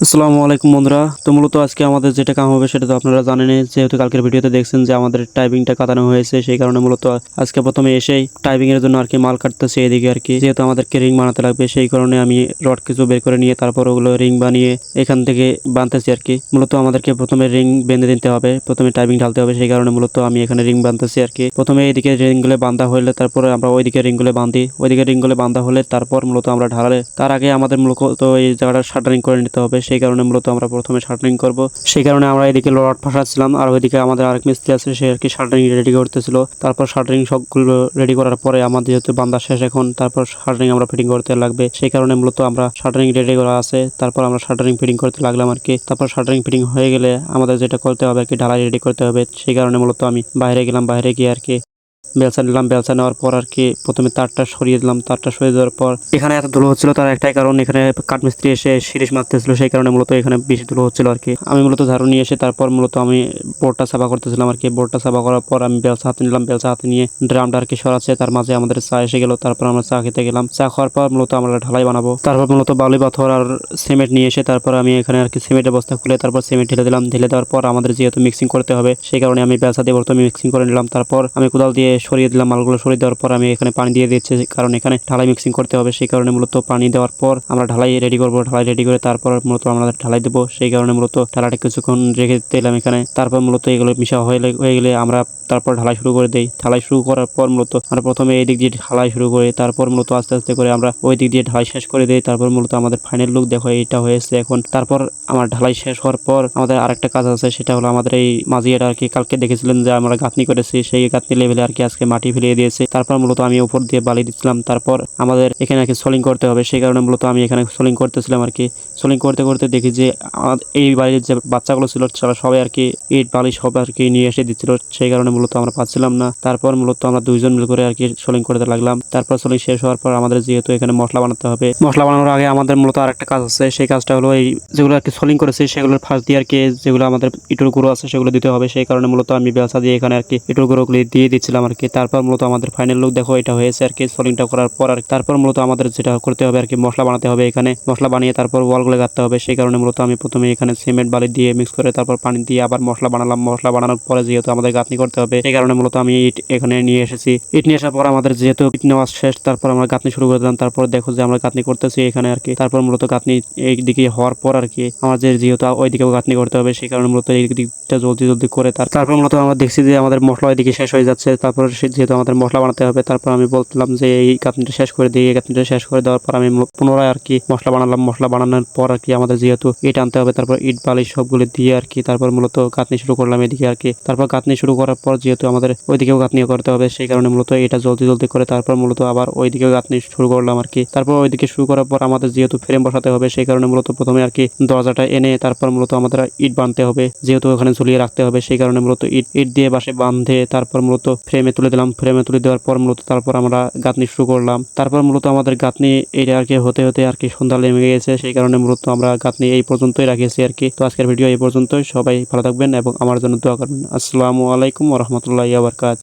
আসসালামু আলাইকুম বন্ধুরা। তো মূলত আজকে আমাদের যেটা কাম হবে সেটা তো আপনারা জানেনই, যেহেতু কালকের ভিডিওতে দেখছেন যে আমাদের টাইপিংটা কাটানো হয়েছে, সেই কারণে মূলত আজকে প্রথমে এসেই টাইপিং এর জন্য আর কি মাল কাটতেছে এদিকে আর কি, যেহেতু আমাদেরকে রিং বানাতে লাগবে সেই কারণে আমি রড কিছু বের করে নিয়ে তারপর ওগুলো রিং বানিয়ে এখান থেকে বানতেছি আর কি। মূলত আমাদেরকে প্রথমে রিং বেঁধে দিতে হবে, প্রথমে টাইপিং ঢালতে হবে, সেই কারণে মূলত আমি এখানে রিং বানতেছি আর কি। প্রথমে এইদিকে রিংগুলো বাঁধা হলে তারপরে আমরা ওইদিকে রিংগুলো বাঁধি, ওইদিকে রিংগুলো বাঁধা হলে তারপর মূলত আমরা ঢালালে তার আগে আমাদের মূলত এই জায়গাটা শাটারিং করে নিতে হবে, সেই কারণে মূলত আমরা প্রথমে শাটারিং করব। সেই কারণে আমরা এদিকে রড ফাঁসাচ্ছিলাম আর ওইদিকে আমাদের আরেক মিস্ত্রি আছে, সে আর কি শাটারিং রেডি করতেছিল। তারপর শাটারিং সবগুলো রেডি করার পরে আমাদের যেহেতু বান্দা শেষ এখন, তারপর শাটারিং আমরা ফিটিং করতে লাগবে, সেই কারণে মূলত আমরা শাটারিং রেডি করা আছে, তারপর আমরা শাটারিং ফিটিং করতে লাগলাম আর কি। তারপর শাটারিং ফিটিং হয়ে গেলে আমাদের যেটা করতে হবে আর কি, ঢালাই রেডি করতে হবে, সেই কারণে মূলত আমি বাইরে গেলাম, বাইরে গিয়ে আর কি বেলচা নিলাম। বেলচা নেওয়ার পর আর কি প্রথমে তারটা সরিয়ে দিলাম, তারটা সরিয়ে দেওয়ার পর এখানে এত ধুলো হচ্ছিল তার একটাই কারণ, এখানে কাঠমিস্ত্রি এসে শিরিষ মারতেছিল, সেই কারণে মূলত এখানে বেশি ধুলো হচ্ছিল আর কি। আমি মূলত ঝাড়ু নিয়ে এসে তারপর মূলত আমি বোর্ডটা সাফা করতেছিলাম আর কি। বোর্ডটা সাফা করার পর আমি বেলচা হাতে নিলাম, বেলচা হাতে নিয়ে ড্রামটা আর কি সরাচ্ছে, তার মাঝে আমাদের চা এসে গেল। তারপর আমরা চা খেতে গেলাম, চা খাওয়ার পর মূলত আমরা ঢালাই বানাবো। তারপর মূলত বালি পাথর আর সিমেন্ট নিয়ে এসে তারপর আমি এখানে আর কি সিমেন্টের বস্তা খুলে তারপর সিমেন্ট ঢেলে দিলাম। ঢেলে দেওয়ার পর আমাদের যেহেতু মিক্সিং করতে হবে, সেই কারণে আমি বেলচা দিয়ে প্রথমে মিক্সিং করে নিলাম। তারপর আমি কোদাল দিয়ে সরিয়ে দিলাম মালগুলো, সরিয়ে দেওয়ার পর আমি এখানে পানি দিয়ে দিচ্ছি, কারণ এখানে ঢালাই মিক্সিং করতে হবে, সেই কারণে মূলত পানি দেওয়ার পর আমরা ঢালাই রেডি করবো। ঢালাই রেডি করে তারপর মূলত আমরা ঢালাই দেবো, সেই কারণে মূলত ঢালাইটা কিছুক্ষণ রেখে দিলাম এখানে। তারপর মূলত এগুলো মিশা হয়ে গেলে আমরা তারপর ঢালাই শুরু করে দেই। ঢালাই শুরু করার পর মূলত আমরা প্রথমে এই দিক দিয়ে ঢালাই শুরু করি, তারপর মূলত আস্তে আস্তে করে আমরা ওই দিক দিয়ে ঢালাই শেষ করে দিই। তারপর মূলত আমাদের ফাইনাল লুক দেখো এইটা হয়েছে এখন। তারপর আমার ঢালাই শেষ হওয়ার পর আমাদের আরেকটা কাজ আছে, সেটা হলো আমাদের এই মাঝিয়াটা আর কি কালকে দেখেছিলেন যে আমরা গাঁথনি করেছি, সেই গাঁথনি লেভেলে আর কি আজকে মাটি ফেলিয়ে দিয়েছে। তারপর মূলত আমি উপর দিয়ে বালি দিচ্ছিলাম। তারপর আমাদের এখানে আর কি সোলিং করতে হবে, সেই কারণে মূলত আমি এখানে সোলিং করতেছিলাম আর কি। সোলিং করতে করতে দেখি যে এই বাড়ির যে বাচ্চাগুলো ছিল তারা সবাই আর কি ইট বালি সব আর কি নিয়ে এসে দিচ্ছিল, সেই কারণে মূলত আমরা পাচ্ছিলাম না। তারপর মূলত আমরা দুইজন মিল করে আর কি সোলিং করতে লাগলাম। তারপর সোলিং শেষ হওয়ার পর আমাদের যেহেতু এখানে মশলা বানাতে হবে, মশলা বানানোর আগে আমাদের মূলত আরেকটা কাজ আছে, সেই কাজটা হলো এই যেগুলো আর কি সোলিং করেছে সেগুলোর ফাঁস দিয়ে আর কি যেগুলো আমাদের ইটুর গুঁড়ো আছে সেগুলো দিতে হবে, সেই কারণে মূলত আমি বেলচা দিয়ে এখানে আর কি ইটুর গুঁড়োগুলি দিয়ে দিচ্ছিলাম আর কি। তারপর মূলত আমাদের ফাইনাল লুক দেখো এটা হয়েছে আর কি সোলিংটা করার পর। আর তারপর মূলত আমাদের যেটা করতে হবে আর কি, মশলা বানাতে হবে এখানে। মশলা বানিয়ে তারপর ওয়ালগুলো গাঁথতে হবে, সেই কারণে মূলত আমি প্রথমে এখানে সিমেন্ট বালি দিয়ে মিক্স করে তারপর পানি দিয়ে আবার মশলা বানালাম। মশলা বানানোর পরে যেহেতু আমাদের গাঁথনি করতে হবে, সেই কারণে মূলত আমি ইট এখানে নিয়ে এসেছি। ইট নিয়ে আসার পর আমাদের যেহেতু ইট নেওয়া শেষ, তারপর আমরা গাঁথনি শুরু করে দিলাম। তারপর দেখো যে আমরা গাঁথনি করতেছি এখানে আর কি। তারপর মূলত গাঁথনি এই দিকে হওয়ার পর আর কি আমাদের যেহেতু ওই দিকেও গাঁথনি করতে হবে, সেই কারণে মূলত এই দিকটা জলদি জলদি করে তারপর মূলত আমরা দেখছি যে আমাদের মশলা ওইদিকে শেষ হয়ে যাচ্ছে। তারপর যেহেতু আমাদের মশলা বানাতে হবে, তারপর আমি বলছিলাম যে এই গাঁথনিটা শেষ করে দিই। এই গাঁথনিটা শেষ করে দেওয়ার পর আমি পুনরায় আর কি মশলা বানালাম। মশলা বানানোর পর আর কি আমাদের যেহেতু ইট আনতে হবে, তারপর ইট বালি সবগুলো দিয়ে আর কি তারপর মূলত গাঁথনি শুরু করলাম এদিকে আর কি। তারপর গাঁথনি শুরু করার পর যেহেতু আমাদের ওইদিকেও গাঁথনি করতে হবে, সেই কারণে মূলত এটা জলদি জলদি করে তারপর মূলত আবার ওইদিকেও গাঁথনি শুরু করলাম আর কি। তারপর ওইদিকে শুরু করার পর আমাদের যেহেতু ফ্রেম বসাতে হবে, সেই কারণে মূলত প্রথমে আর কি দরজাটা এনে তারপর মূলত আমাদের ইট বাঁধতে হবে, যেহেতু ওখানে ঝুলিয়ে রাখতে হবে, সেই কারণে মূলত ইট দিয়ে বাসে বাঁধে তারপর মূলত ফ্রেমে তুলে দিলাম। ফ্রেমে তুলে দেওয়ার পর মূলত তারপর আমরা গাঁথনি শুরু করলাম। তারপর মূলত আমাদের গাঁথনি এটা আর কি হতে হতে আর কি সন্ধ্যা লেগে গেছে, সেই কারণে মূলত আমরা গাঁথনি এই পর্যন্তই রাখিয়েছি আর কি। তো আজকের ভিডিও এই পর্যন্তই, সবাই ভালো থাকবেন এবং আমার জন্য দোয়া করবেন। আসসালামু আলাইকুম ওয়া রাহমাতুল্লাহি ওয়া বারাকাতুহু।